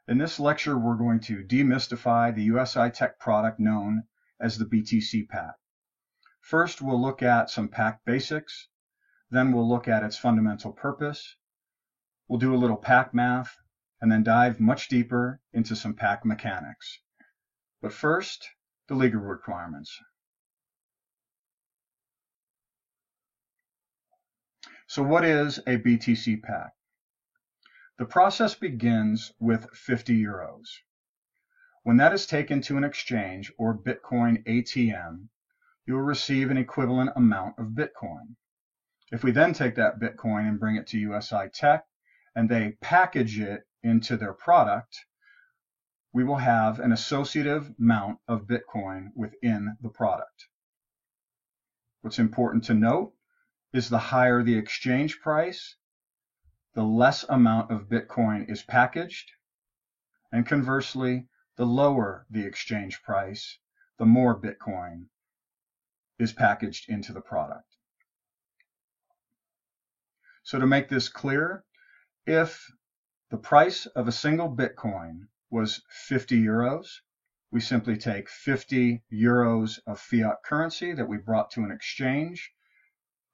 In this lecture, we're going to demystify the USI Tech product known as the BTC Pack. First, we'll look at some pack basics. Then we'll look at its fundamental purpose. We'll do a little pack math, and then dive much deeper into some pack mechanics. But first, the legal requirements. So what is a BTC Pack? The process begins with 50 euros. When that is taken to an exchange or Bitcoin ATM, you will receive an equivalent amount of Bitcoin. If we then take that Bitcoin and bring it to USI Tech and they package it into their product, we will have an associative amount of Bitcoin within the product. What's important to note is the higher the exchange price, the less amount of Bitcoin is packaged, and conversely, the lower the exchange price, the more Bitcoin is packaged into the product. So to make this clear, if the price of a single Bitcoin was 50 euros, we simply take 50 euros of fiat currency that we brought to an exchange.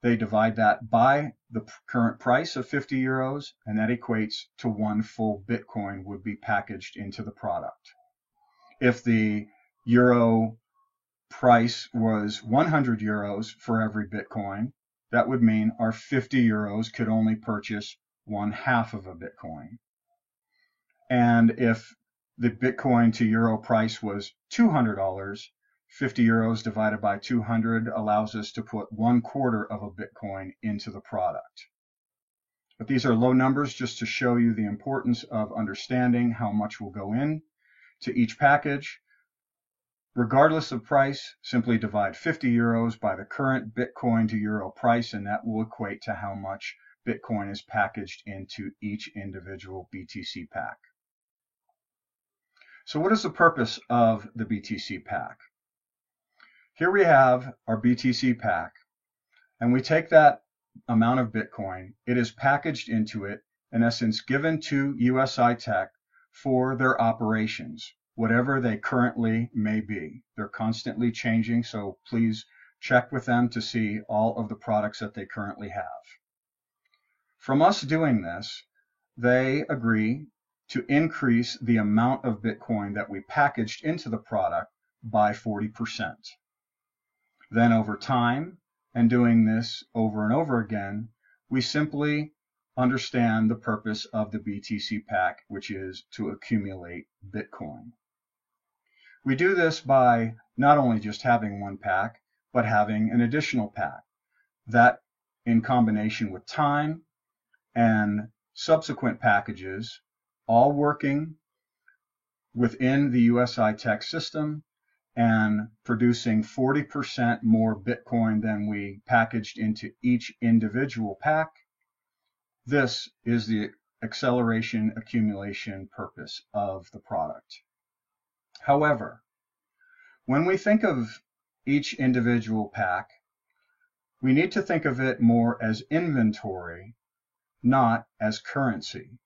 They divide that by the current price of 50 euros, and that equates to one full Bitcoin would be packaged into the product. If the euro price was 100 euros for every Bitcoin, that would mean our 50 euros could only purchase 1/2 of a Bitcoin. And if the Bitcoin to euro price was $200, 50 euros divided by 200 allows us to put 1/4 of a Bitcoin into the product. But these are low numbers just to show you the importance of understanding how much will go in to each package. Regardless of price, simply divide 50 euros by the current Bitcoin to euro price, and that will equate to how much Bitcoin is packaged into each individual BTC pack. So what is the purpose of the BTC pack? Here we have our BTC pack, and we take that amount of Bitcoin. It is packaged into it, in essence, given to USI Tech for their operations, whatever they currently may be. They're constantly changing, so please check with them to see all of the products that they currently have. From us doing this, they agree to increase the amount of Bitcoin that we packaged into the product by 40%. Then over time, and doing this over and over again, we simply understand the purpose of the BTC pack, which is to accumulate Bitcoin. We do this by not only just having one pack, but having an additional pack. That, in combination with time and subsequent packages, all working within the USI Tech system and producing 40% more Bitcoin than we packaged into each individual pack. This is the acceleration accumulation purpose of the product. However, when we think of each individual pack, we need to think of it more as inventory, not as currency,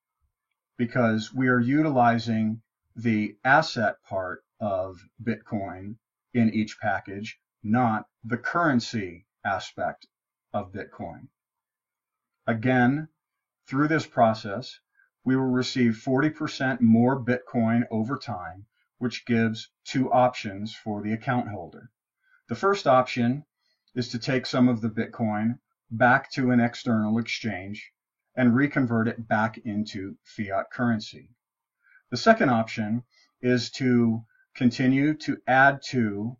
because we are utilizing the asset part of Bitcoin in each package, not the currency aspect of Bitcoin. Again, through this process, we will receive 40% more Bitcoin over time, which gives two options for the account holder. The first option is to take some of the Bitcoin back to an external exchange and reconvert it back into fiat currency. The second option is to continue to add to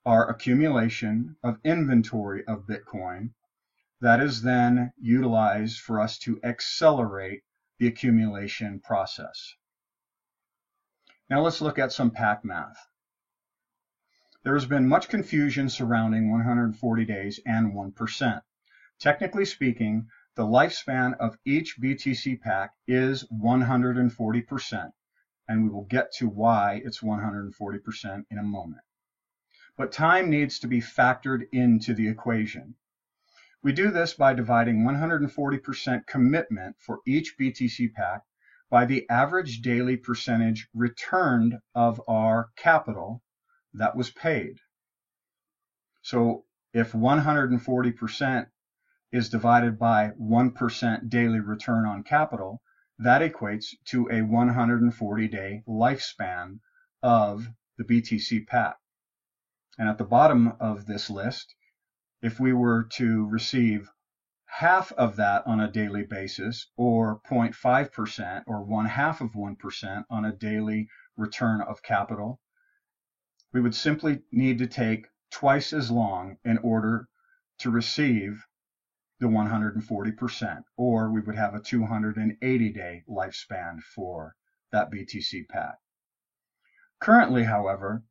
our accumulation of inventory of Bitcoin that is then utilized for us to accelerate the accumulation process. Now let's look at some pack math. There has been much confusion surrounding 140 days and 1%. Technically speaking, the lifespan of each BTC pack is 140%. And we will get to why it's 140% in a moment. But time needs to be factored into the equation. We do this by dividing 140% commitment for each BTC pack by the average daily percentage returned of our capital that was paid. So if 140% is divided by 1% daily return on capital, that equates to a 140-day lifespan of the BTC PAC. And at the bottom of this list, if we were to receive half of that on a daily basis, or 0.5%, or 0.5% on a daily return of capital, we would simply need to take twice as long in order to receive the 140%, or we would have a 280-day lifespan for that BTC PAC. Currently, however,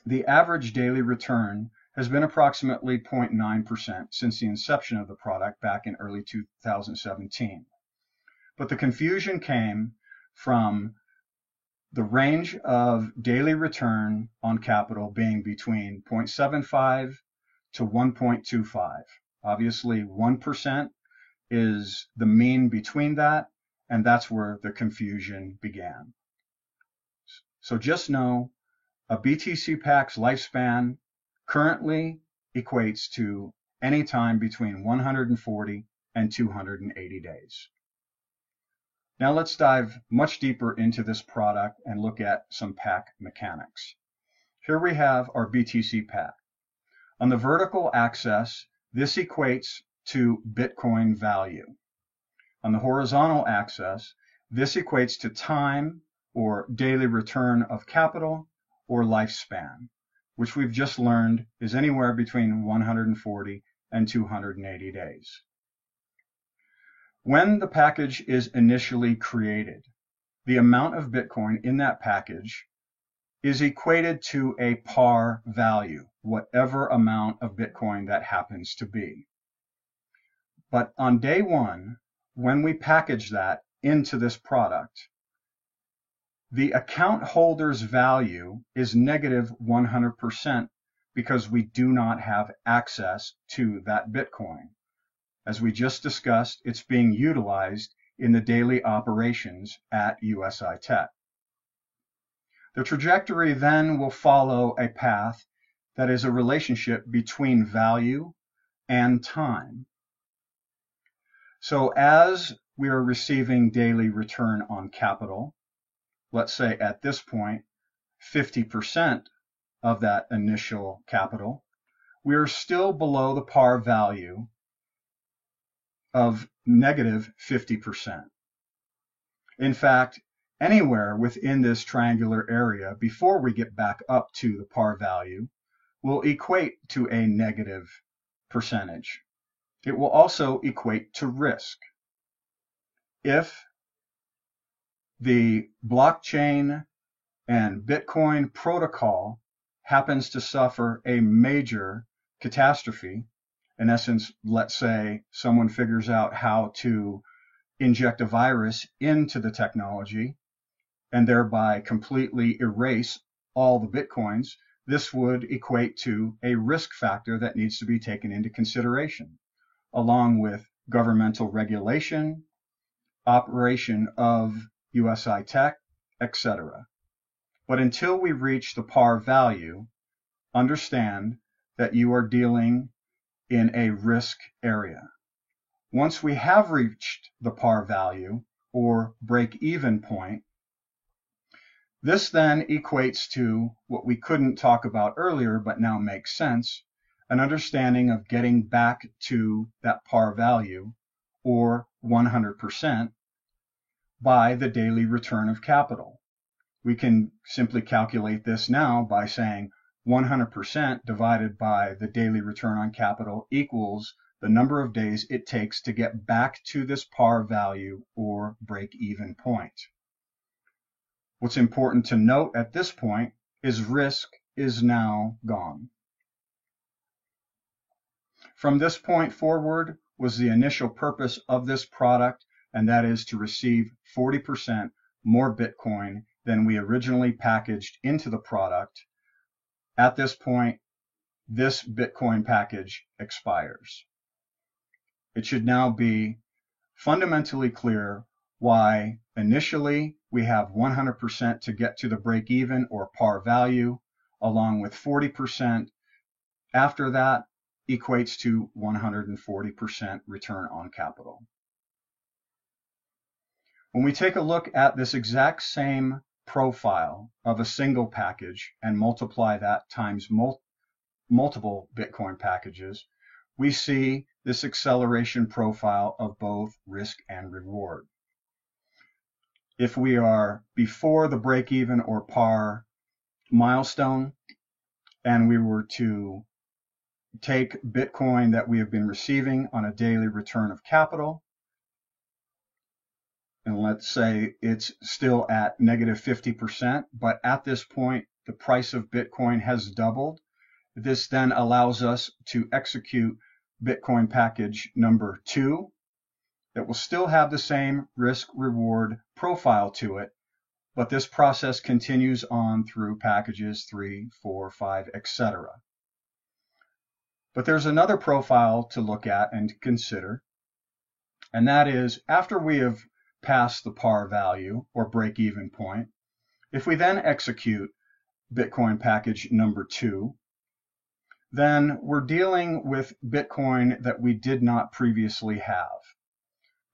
the average daily return has been approximately 0.9% since the inception of the product back in early 2017. But the confusion came from the range of daily return on capital being between 0.75 to 1.25. Obviously, 1% is the mean between that, and that's where the confusion began. So just know a BTC PAC's lifespan currently equates to any time between 140 and 280 days. Now let's dive much deeper into this product and look at some PAC mechanics. Here we have our BTC PAC. On the vertical axis, this equates to Bitcoin value. On the horizontal axis, this equates to time or daily return of capital or lifespan, which we've just learned is anywhere between 140 and 280 days. When the package is initially created, the amount of Bitcoin in that package is equated to a par value, whatever amount of Bitcoin that happens to be. But on day one, when we package that into this product, the account holder's value is negative 100% because we do not have access to that Bitcoin. As we just discussed, it's being utilized in the daily operations at USI Tech. The trajectory then will follow a path that is a relationship between value and time. So as we are receiving daily return on capital, let's say at this point, 50% of that initial capital, we are still below the par value of negative 50%. In fact, anywhere within this triangular area before we get back up to the par value will equate to a negative percentage. It will also equate to risk. If the blockchain and Bitcoin protocol happens to suffer a major catastrophe, in essence, let's say someone figures out how to inject a virus into the technology and thereby completely erase all the Bitcoins, this would equate to a risk factor that needs to be taken into consideration, along with governmental regulation, operation of USI Tech, etc. But until we reach the par value, understand that you are dealing in a risk area. Once we have reached the par value or break-even point, this then equates to what we couldn't talk about earlier but now makes sense, an understanding of getting back to that par value or 100% by the daily return of capital. We can simply calculate this now by saying 100% divided by the daily return on capital equals the number of days it takes to get back to this par value or break-even point. What's important to note at this point is risk is now gone. From this point forward was the initial purpose of this product, and that is to receive 40% more Bitcoin than we originally packaged into the product. At this point, this Bitcoin package expires. It should now be fundamentally clear why initially we have 100% to get to the break even or par value, along with 40% after that equates to 140% return on capital. When we take a look at this exact same profile of a single package and multiply that times multiple Bitcoin packages, we see this acceleration profile of both risk and reward. If we are before the break-even or par milestone, and we were to take Bitcoin that we have been receiving on a daily return of capital, and let's say it's still at negative 50%, but at this point, the price of Bitcoin has doubled. This then allows us to execute Bitcoin package number 2. It will still have the same risk-reward profile to it, but this process continues on through packages 3, 4, 5, etc. But there's another profile to look at and to consider, and that is after we have passed the par value or break-even point, if we then execute Bitcoin package number 2, then we're dealing with Bitcoin that we did not previously have.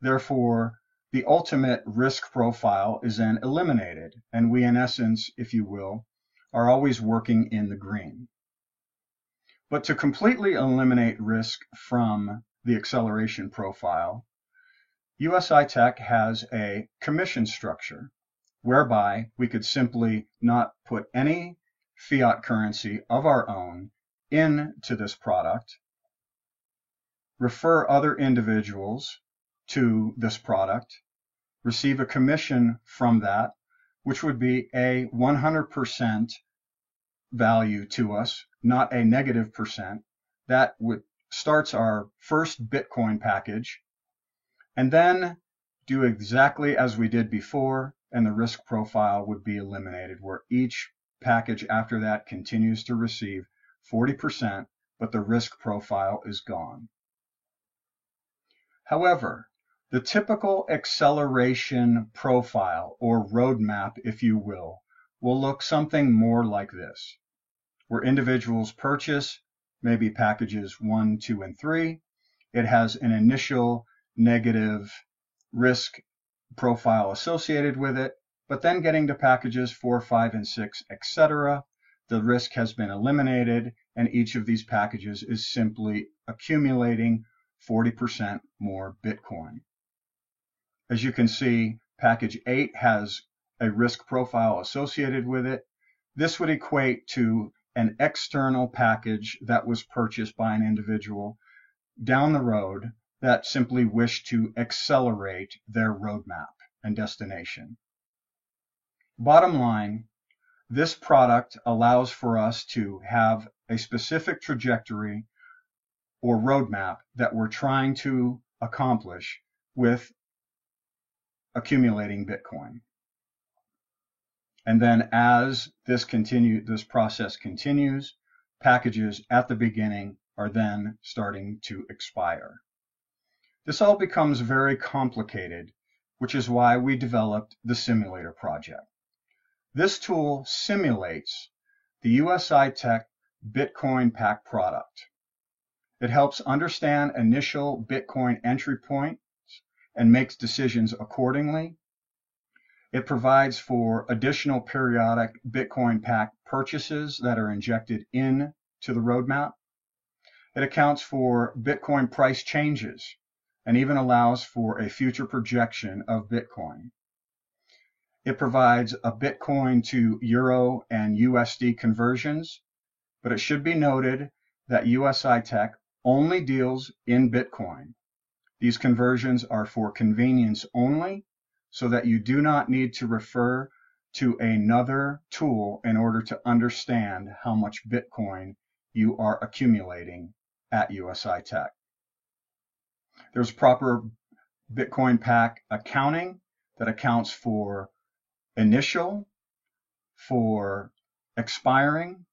Therefore, the ultimate risk profile is then eliminated, and we, in essence, if you will, are always working in the green. But to completely eliminate risk from the acceleration profile, USI Tech has a commission structure whereby we could simply not put any fiat currency of our own into this product, refer other individuals to this product, receive a commission from that, which would be a 100% value to us, not a negative percent. That starts our first Bitcoin package, and then do exactly as we did before, and the risk profile would be eliminated, where each package after that continues to receive 40%, but the risk profile is gone. However, the typical acceleration profile, or roadmap, if you will look something more like this, where individuals purchase maybe packages 1, 2, and 3. It has an initial negative risk profile associated with it, but then getting to packages 4, 5, and 6, etc., the risk has been eliminated, and each of these packages is simply accumulating 40% more Bitcoin. As you can see, package 8 has a risk profile associated with it. This would equate to an external package that was purchased by an individual down the road that simply wished to accelerate their roadmap and destination. Bottom line, this product allows for us to have a specific trajectory or roadmap that we're trying to accomplish with accumulating Bitcoin. And then as this process continues, packages at the beginning are then starting to expire. This all becomes very complicated, which is why we developed the simulator project. This tool simulates the USI Tech Bitcoin Pack product. It helps understand initial Bitcoin entry points and makes decisions accordingly. It provides for additional periodic Bitcoin Pack purchases that are injected into the roadmap. It accounts for Bitcoin price changes and even allows for a future projection of Bitcoin. It provides a Bitcoin to Euro and USD conversions, but it should be noted that USI Tech only deals in Bitcoin. These conversions are for convenience only, so that you do not need to refer to another tool in order to understand how much Bitcoin you are accumulating at USI Tech. There's proper Bitcoin Pack accounting that accounts for initial, for expiring,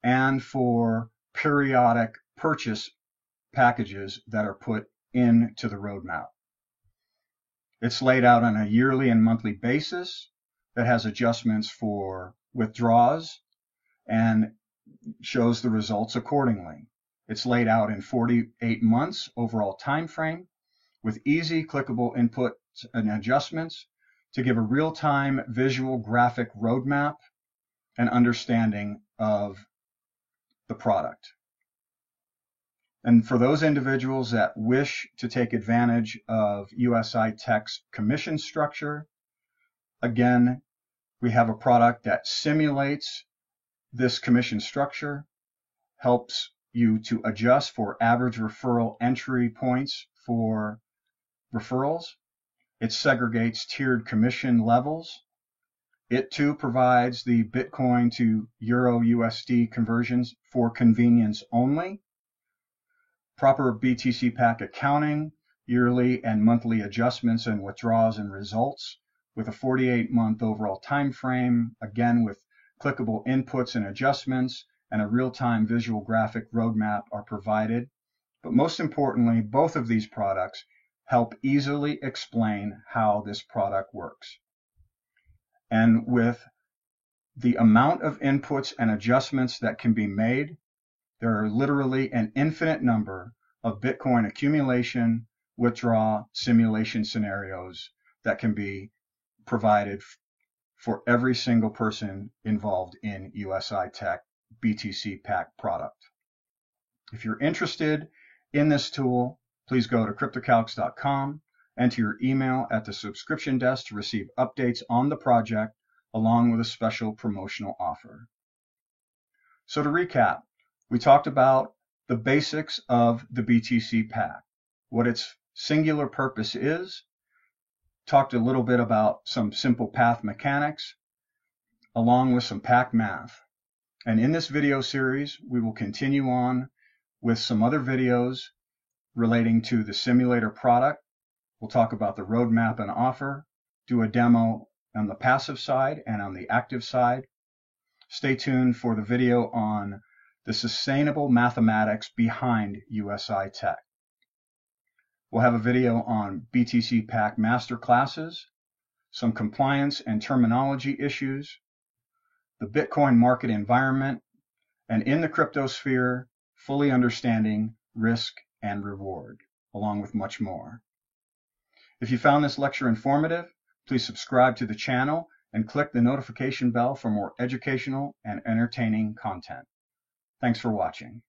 and for periodic purchase packages that are put into the roadmap. It's laid out on a yearly and monthly basis that has adjustments for withdrawals and shows the results accordingly. It's laid out in 48 months overall time frame with easy clickable inputs and adjustments to give a real-time visual graphic roadmap and understanding of the product. And for those individuals that wish to take advantage of USI Tech's commission structure, again, we have a product that simulates this commission structure, helps you to adjust for average referral entry points for referrals. It segregates tiered commission levels. It too provides the Bitcoin to Euro USD conversions for convenience only. Proper BTC pack accounting, yearly and monthly adjustments and withdrawals and results with a 48-month overall time frame, again with clickable inputs and adjustments, and a real-time visual graphic roadmap are provided. But most importantly, both of these products help easily explain how this product works. And with the amount of inputs and adjustments that can be made, there are literally an infinite number of Bitcoin accumulation, withdrawal, simulation scenarios that can be provided for every single person involved in USI Tech BTC Pack product. If you're interested in this tool, please go to cryptocalcs.com, enter your email at the subscription desk to receive updates on the project along with a special promotional offer. So to recap, we talked about the basics of the BTC Pack, what its singular purpose is, talked a little bit about some simple path mechanics, along with some pack math. And in this video series, we will continue on with some other videos relating to the simulator product. We'll talk about the roadmap and offer, do a demo on the passive side and on the active side. Stay tuned for the video on the sustainable mathematics behind USI Tech. We'll have a video on BTC Pack master classes, some compliance and terminology issues, the Bitcoin market environment, and in the cryptosphere, fully understanding risk and reward, along with much more. If you found this lecture informative, please subscribe to the channel and click the notification bell for more educational and entertaining content. Thanks for watching.